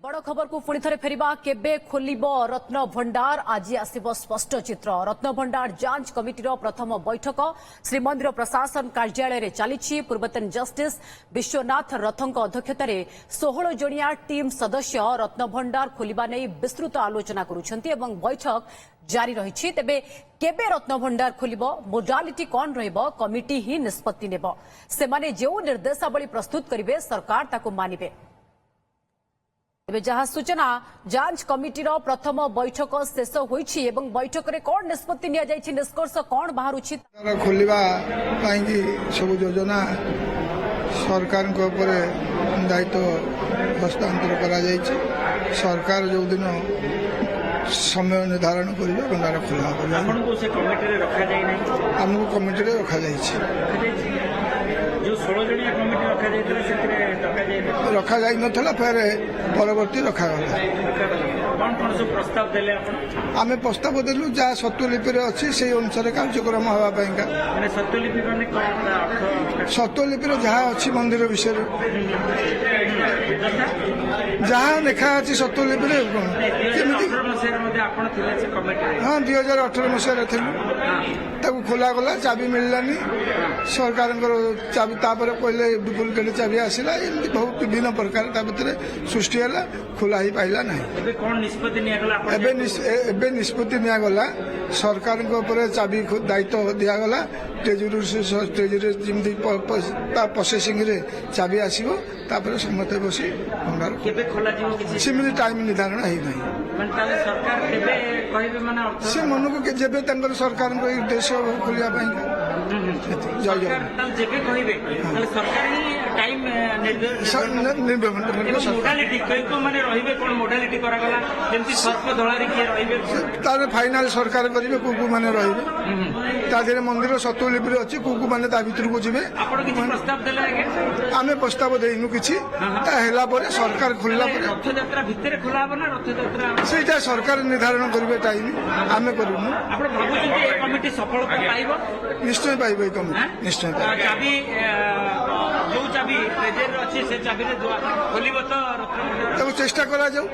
बड़ खबर को पुणी थे फेरिबा केबे खोलिब रत्न भंडार आज आसिब स्पष्ट चित्र रत्न भंडार जांच कमिटीर प्रथम बैठक श्रीमंदिर प्रशासन कार्यालय चली पूर्वतन जस्टिस विश्वनाथ रथों अध्यक्षतार 16 जणिया टीम सदस्य रत्न भंडार खोलिबा नै विस्तृत आलोचना करुछंती एवं बैठक जारी रही तेबे केबे रत्न भंडार खोलिब मोडालिटी कौन रहिबो कमिटी ही निष्पत्ति नेब सेमाने जेउ निर्देशावली प्रस्तुत करिवे सरकार ताकू मानिबे तेज जहाँ सूचना जांच कमिटीर प्रथम बैठक शेष होईछि एवं बैठक रे कौन निष्पत्ति निया जायछि निष्कर्ष कौन बाहरुछि खोलिबा पाइंकी सब योजना सरकार को ऊपर दायित्व हस्तांतर करा जायछि सरकार जो दिन समय निर्धारण करिवे भंडार खोला हमको से कमिटी रे रखा जाय नै हमको कमिटी रे रखा जायछि जो 16 जणिया कमिटी रखा जायतले सेतरे रखा जाय नथला फिर परवर्ती रखा गला कौन कौन सब प्रस्ताव देले आपण आमे प्रस्ताव देलु जा सत्वलिपि रे अछि सेही अनुसार कार्यक्रम हवा पाइंका माने सत्यलिपि माने कोन अर्थ सत्वलिपि रे जहा अछि मंदिर विषय जहा लिखा अछि सत्वलिपि रे केमिति आपण थिले से कमिटी हाँ 2018 मसीह ताकू खोला गला चाबी मिललानी सरकार चाबी तापर कहले डुप्लिकेट चाबी आसिला एमती बहुत विभिन्न प्रकार सृष्टि है खोला ही पाइला ना एबे निष्पत्ति निया गला सरकार चाबी दायित्व दिगला ट्रेजरी जमी प्रोसेसिंग रे चाबी आसो तापर समस्त बसी सेमती टाइम निर्धारण से मन को जेबे सरकार उद्देश्य खोलिया जय जय फाइनाल सरकार करेंगे कु मैंने रे मंदिर सत्वलिपि अच्छी कु मैंने भर को जी आम प्रस्ताव देनु कि सरकार खोलला से सरकार निर्धारण करेंगे टाइम आम करूँ निश्चय पाइब निश्चय चाबी जो चाबी ट्रेजर अच्छी से चाबी रे खोलिबो तो चेष्टा करा जाऊ